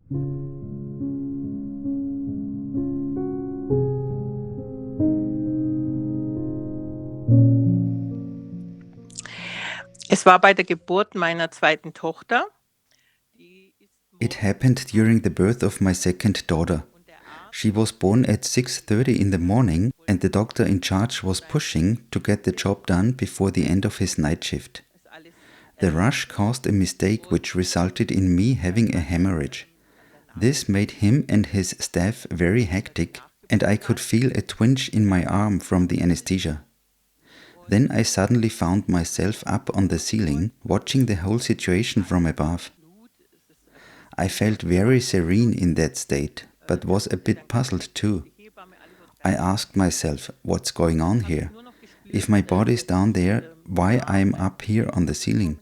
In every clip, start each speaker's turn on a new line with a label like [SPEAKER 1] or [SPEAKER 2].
[SPEAKER 1] Es war bei der Geburt meiner zweiten Tochter.
[SPEAKER 2] It happened during the birth of my second daughter. She was born at 6:30 in the morning and the doctor in charge was pushing to get the job done before the end of his night shift. The rush caused a mistake which resulted in me having a hemorrhage. This made him and his staff very hectic and I could feel a twinge in my arm from the anesthesia. Then I suddenly found myself up on the ceiling, watching the whole situation from above. I felt very serene in that state, but was a bit puzzled too. I asked myself, what's going on here? If my body's down there, why I'm up here on the ceiling?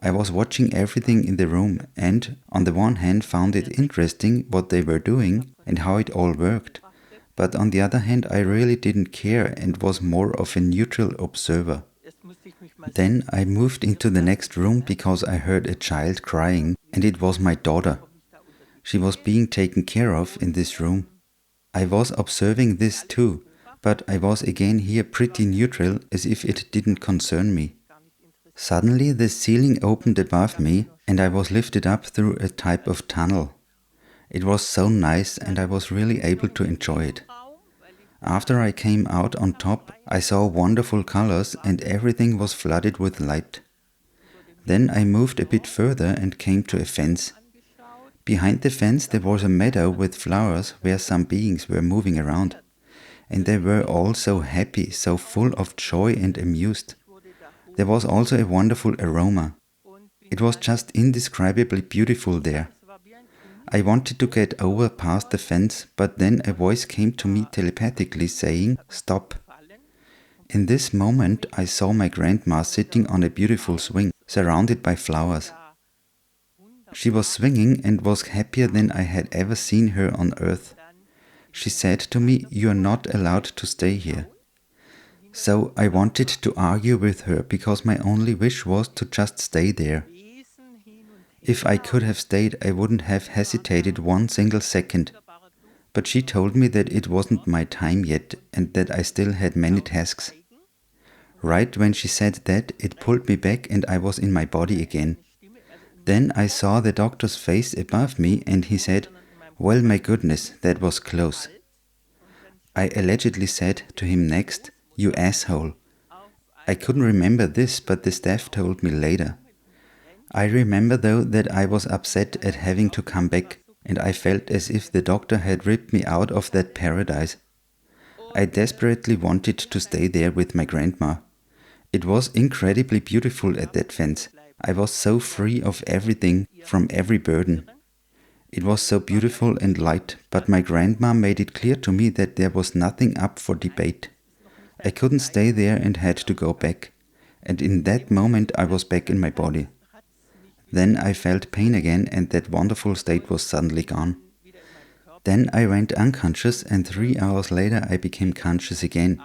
[SPEAKER 2] I was watching everything in the room and, on the one hand, found it interesting what they were doing and how it all worked. But on the other hand, I really didn't care and was more of a neutral observer. Then I moved into the next room because I heard a child crying, and it was my daughter. She was being taken care of in this room. I was observing this too, but I was again here pretty neutral, as if it didn't concern me. Suddenly the ceiling opened above me, and I was lifted up through a type of tunnel. It was so nice and I was really able to enjoy it. After I came out on top, I saw wonderful colors and everything was flooded with light. Then I moved a bit further and came to a fence. Behind the fence there was a meadow with flowers where some beings were moving around. And they were all so happy, so full of joy and amused. There was also a wonderful aroma. It was just indescribably beautiful there. I wanted to get over past the fence, but then a voice came to me telepathically saying, "Stop." In this moment I saw my grandma sitting on a beautiful swing, surrounded by flowers. She was swinging and was happier than I had ever seen her on earth. She said to me, "You are not allowed to stay here." So I wanted to argue with her because my only wish was to just stay there. If I could have stayed, I wouldn't have hesitated one single second. But she told me that it wasn't my time yet and that I still had many tasks. Right when she said that, it pulled me back and I was in my body again. Then I saw the doctor's face above me and he said, "Well, my goodness, that was close." I allegedly said to him next, "You asshole." I couldn't remember this, but the staff told me later. I remember though that I was upset at having to come back and I felt as if the doctor had ripped me out of that paradise. I desperately wanted to stay there with my grandma. It was incredibly beautiful at that fence. I was so free of everything, from every burden. It was so beautiful and light, but my grandma made it clear to me that there was nothing up for debate. I couldn't stay there and had to go back. And in that moment I was back in my body. Then I felt pain again and that wonderful state was suddenly gone. Then I went unconscious and 3 hours later I became conscious again.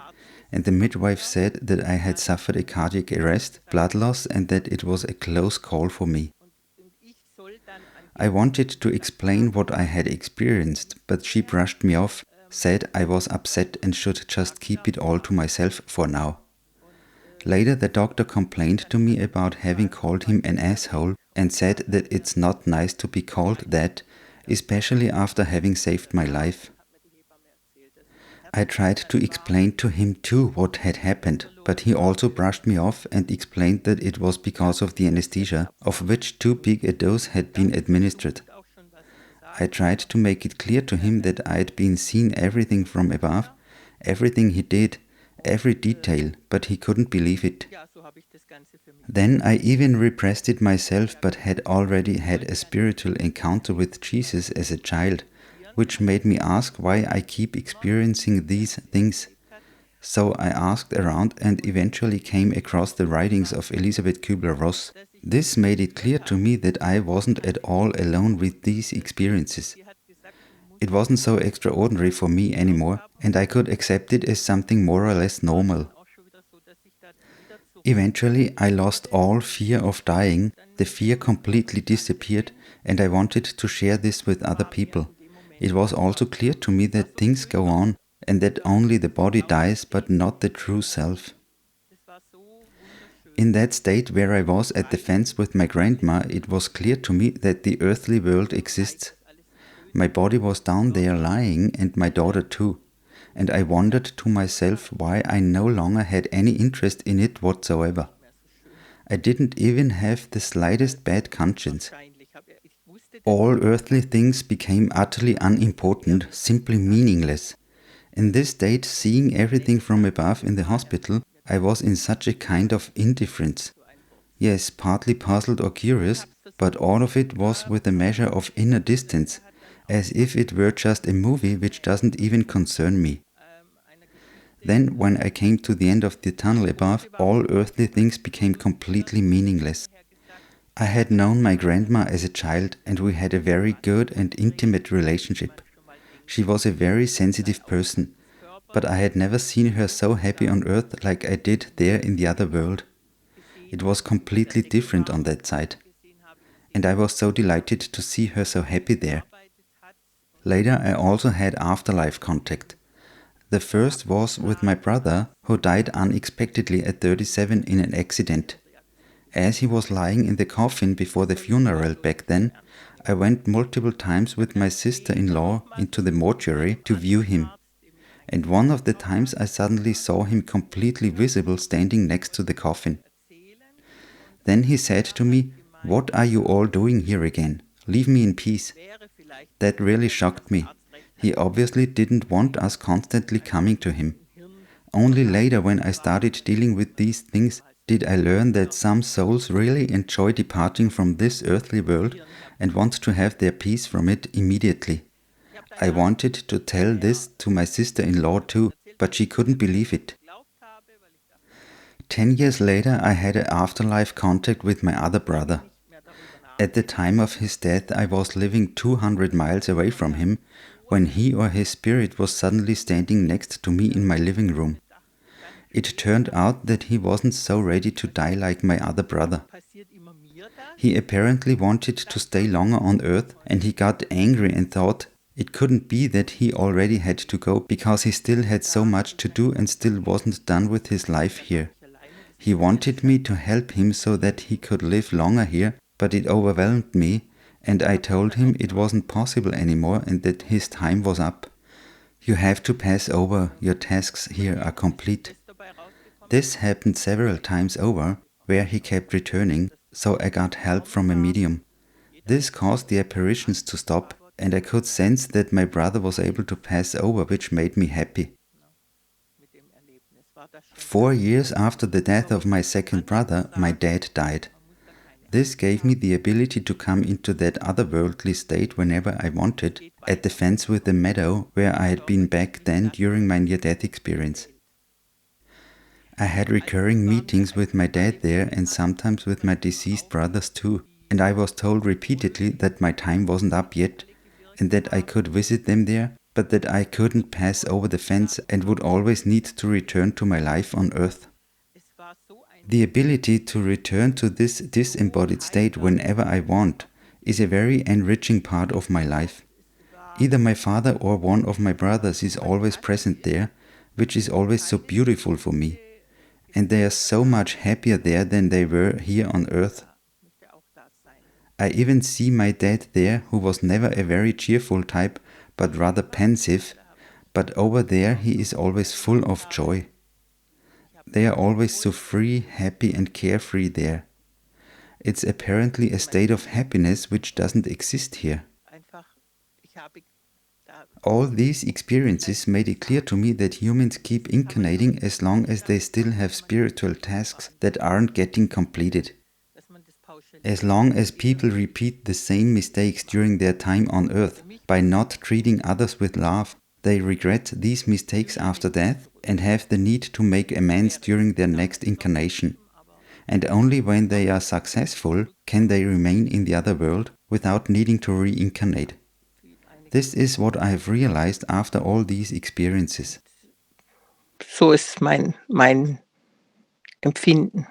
[SPEAKER 2] And the midwife said that I had suffered a cardiac arrest, blood loss and that it was a close call for me. I wanted to explain what I had experienced, but she brushed me off, said I was upset and should just keep it all to myself for now. Later the doctor complained to me about having called him an asshole and said that it's not nice to be called that, especially after having saved my life. I tried to explain to him too what had happened, but he also brushed me off and explained that it was because of the anesthesia, of which too big a dose had been administered. I tried to make it clear to him that I'd been seeing everything from above, everything he did, every detail, but he couldn't believe it. Then I even repressed it myself, but had already had a spiritual encounter with Jesus as a child, which made me ask why I keep experiencing these things. So I asked around and eventually came across the writings of Elisabeth Kübler-Ross. This made it clear to me that I wasn't at all alone with these experiences. It wasn't so extraordinary for me anymore, and I could accept it as something more or less normal. Eventually, I lost all fear of dying, the fear completely disappeared, and I wanted to share this with other people. It was also clear to me that things go on, and that only the body dies, but not the true self. In that state where I was at the fence with my grandma, it was clear to me that the earthly world exists. My body was down there lying, and my daughter too. And I wondered to myself why I no longer had any interest in it whatsoever. I didn't even have the slightest bad conscience. All earthly things became utterly unimportant, simply meaningless. In this state, seeing everything from above in the hospital, I was in such a kind of indifference. Yes, partly puzzled or curious, but all of it was with a measure of inner distance, as if it were just a movie which doesn't even concern me. Then, when I came to the end of the tunnel above, all earthly things became completely meaningless. I had known my grandma as a child, and we had a very good and intimate relationship. She was a very sensitive person, but I had never seen her so happy on earth like I did there in the other world. It was completely different on that side. And I was so delighted to see her so happy there. Later, I also had afterlife contact. The first was with my brother, who died unexpectedly at 37 in an accident. As he was lying in the coffin before the funeral back then, I went multiple times with my sister-in-law into the mortuary to view him. And one of the times I suddenly saw him completely visible standing next to the coffin. Then he said to me, "What are you all doing here again? Leave me in peace." That really shocked me. He obviously didn't want us constantly coming to him. Only later, when I started dealing with these things, did I learn that some souls really enjoy departing from this earthly world and want to have their peace from it immediately. I wanted to tell this to my sister-in-law too, but she couldn't believe it. 10 years later, I had an afterlife contact with my other brother. At the time of his death, I was living 200 miles away from him, when he or his spirit was suddenly standing next to me in my living room. It turned out that he wasn't so ready to die like my other brother. He apparently wanted to stay longer on earth, and he got angry and thought it couldn't be that he already had to go because he still had so much to do and still wasn't done with his life here. He wanted me to help him so that he could live longer here, but it overwhelmed me, and I told him it wasn't possible anymore and that his time was up. "You have to pass over, your tasks here are complete." This happened several times over, where he kept returning, so I got help from a medium. This caused the apparitions to stop, and I could sense that my brother was able to pass over, which made me happy. 4 years after the death of my second brother, my dad died. This gave me the ability to come into that otherworldly state whenever I wanted, at the fence with the meadow where I had been back then during my near-death experience. I had recurring meetings with my dad there and sometimes with my deceased brothers too, and I was told repeatedly that my time wasn't up yet, and that I could visit them there, but that I couldn't pass over the fence and would always need to return to my life on earth. The ability to return to this disembodied state whenever I want is a very enriching part of my life. Either my father or one of my brothers is always present there, which is always so beautiful for me. And they are so much happier there than they were here on earth. I even see my dad there, who was never a very cheerful type, but rather pensive, but over there he is always full of joy. They are always so free, happy and carefree there. It's apparently a state of happiness which doesn't exist here. All these experiences made it clear to me that humans keep incarnating as long as they still have spiritual tasks that aren't getting completed. As long as people repeat the same mistakes during their time on earth by not treating others with love, they regret these mistakes after death and have the need to make amends during their next incarnation. And only when they are successful can they remain in the other world without needing to reincarnate. This is what I have realized after all these experiences.
[SPEAKER 1] So ist mein empfinden.